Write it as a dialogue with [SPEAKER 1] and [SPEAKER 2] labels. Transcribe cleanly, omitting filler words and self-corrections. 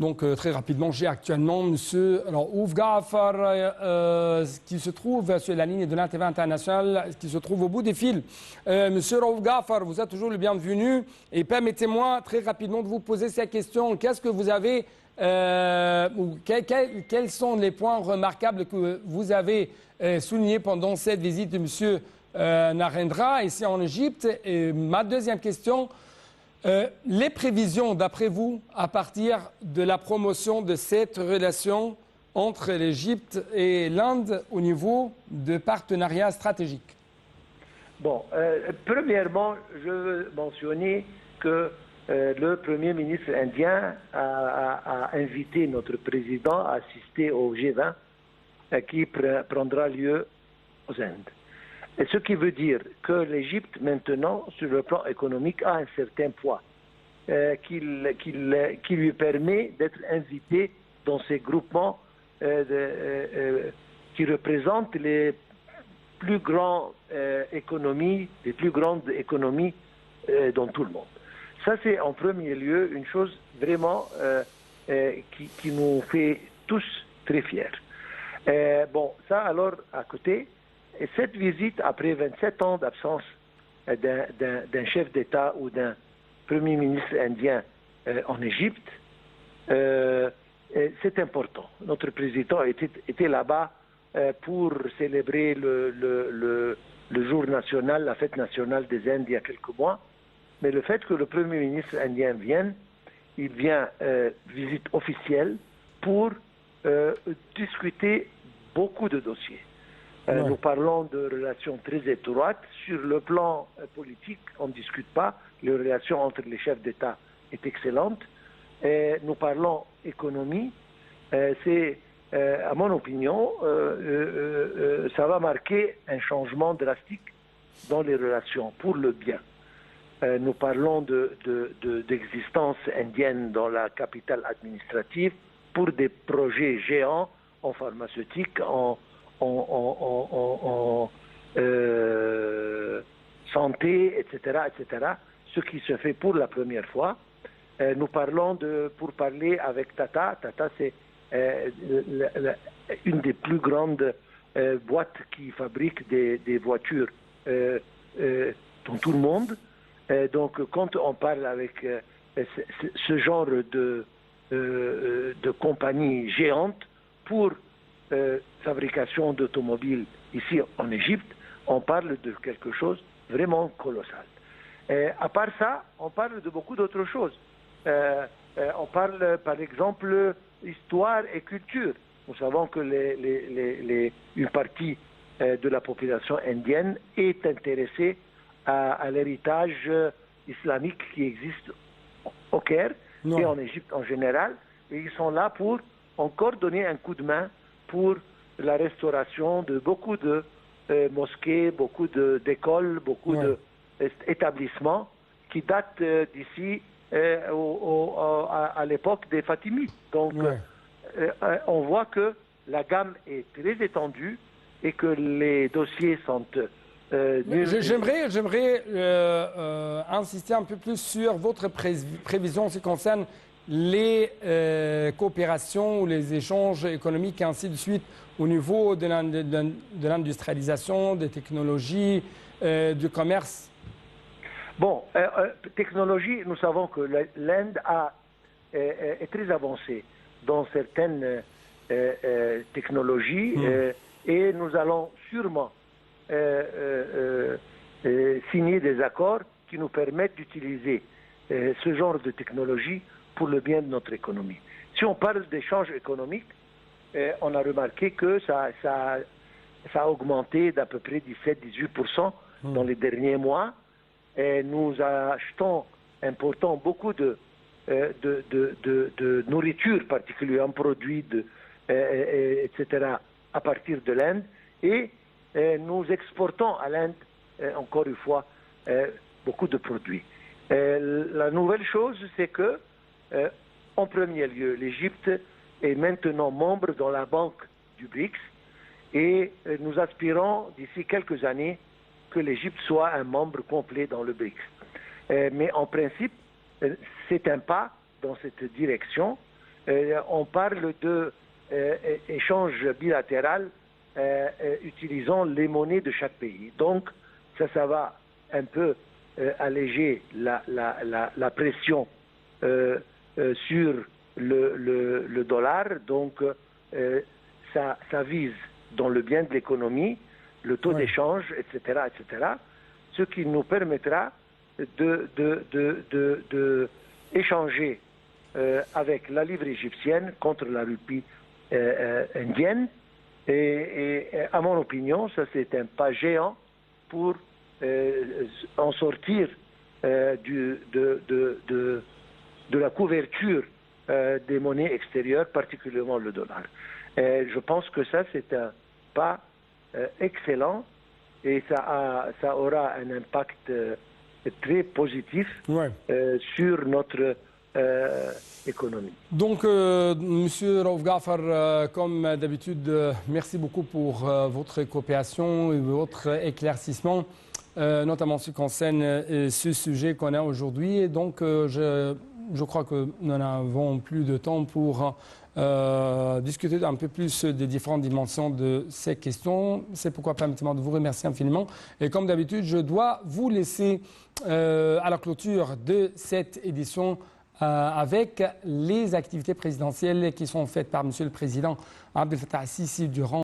[SPEAKER 1] Donc très rapidement, j'ai actuellement Monsieur Ouf Ghaffar qui se trouve sur la ligne de l'INTV international, qui se trouve au bout des fils. Monsieur Ouf Ghaffar, vous êtes toujours le bienvenu et permettez-moi très rapidement de vous poser cette question. Qu'est-ce que vous avez, quels sont les points remarquables que vous avez soulignés pendant cette visite de Monsieur Narendra ici en Égypte? Et ma deuxième question, les prévisions, d'après vous, à partir de la promotion de cette relation entre l'Égypte et l'Inde au niveau de partenariat stratégique?
[SPEAKER 2] Bon, premièrement, je veux mentionner que le Premier ministre indien a invité notre président à assister au G20 qui prendra lieu aux Indes. Et ce qui veut dire que l'Égypte, maintenant, sur le plan économique, a un certain poids qui lui permet d'être invité dans ces groupements qui représentent les plus grandes économies dans tout le monde. Ça, c'est en premier lieu une chose vraiment qui nous fait tous très fiers. Bon, ça alors à côté. Et cette visite, après 27 ans d'absence d'un chef d'État ou d'un Premier ministre indien en Égypte, c'est important. Notre président était là-bas pour célébrer le jour national, la fête nationale des Indes il y a quelques mois. Mais le fait que le Premier ministre indien vienne, il vient visite officielle pour discuter beaucoup de dossiers. Nous parlons de relations très étroites. Sur le plan politique, on ne discute pas. Les relations entre les chefs d'État sont excellentes. Nous parlons économie. C'est, à mon opinion, ça va marquer un changement drastique dans les relations, pour le bien. Nous parlons d'existence indienne dans la capitale administrative pour des projets géants en pharmaceutique, en santé, etc., ce qui se fait pour la première fois. Nous parlons pour parler avec Tata. Tata, c'est une des plus grandes boîtes qui fabrique des voitures dans tout le monde. Donc, quand on parle avec ce genre de compagnie géante pour fabrication d'automobiles ici en Égypte, on parle de quelque chose vraiment colossal. À part ça, on parle de beaucoup d'autres choses. On parle par exemple histoire et culture. Nous savons que une partie de la population indienne est intéressée à l'héritage islamique qui existe au Caire et en Égypte en général. Et ils sont là pour encore donner un coup de main pour la restauration de beaucoup de mosquées, beaucoup d'écoles, beaucoup d'établissements qui datent d'ici à l'époque des Fatimides. Donc, on voit que la gamme est très étendue et que les dossiers sont...
[SPEAKER 1] J'aimerais insister un peu plus sur votre prévision en ce qui concerne les coopérations ou les échanges économiques et ainsi de suite au niveau de l'industrialisation, des technologies, du commerce.
[SPEAKER 2] Bon, technologie, nous savons que l'Inde est très avancée dans certaines technologies et nous allons sûrement signer des accords qui nous permettent d'utiliser ce genre de technologie pour le bien de notre économie. Si on parle d'échanges économiques, on a remarqué que ça a augmenté d'à peu près 17-18% dans les derniers mois. Et nous importons beaucoup de nourriture, particulièrement produits, etc., à partir de l'Inde. Et nous exportons à l'Inde, encore une fois, beaucoup de produits. La nouvelle chose, c'est que, en premier lieu, l'Égypte est maintenant membre dans la banque du BRICS et nous aspirons d'ici quelques années que l'Égypte soit un membre complet dans le BRICS. Mais en principe, c'est un pas dans cette direction on parle d'échanges bilatéral utilisant les monnaies de chaque pays. Donc, ça va un peu alléger la pression sur le dollar. Donc, ça vise dans le bien de l'économie, le taux d'échange, etc., ce qui nous permettra d'échanger avec la livre égyptienne contre la rupie indienne. Et à mon opinion, ça c'est un pas géant pour en sortir de la couverture des monnaies extérieures, particulièrement le dollar. Je pense que ça c'est un pas excellent et ça aura un impact très positif sur notre économie.
[SPEAKER 1] Donc, Monsieur Raouf Gafar, comme d'habitude, merci beaucoup pour votre coopération et votre éclaircissement, notamment en ce qui concerne ce sujet qu'on a aujourd'hui. Et donc, je crois que nous n'avons plus de temps pour discuter un peu plus des différentes dimensions de ces questions. C'est pourquoi permettez-moi de vous remercier infiniment. Et comme d'habitude, je dois vous laisser à la clôture de cette édition avec les activités présidentielles qui sont faites par Monsieur le Président Abdel Fattah al-Sisi durant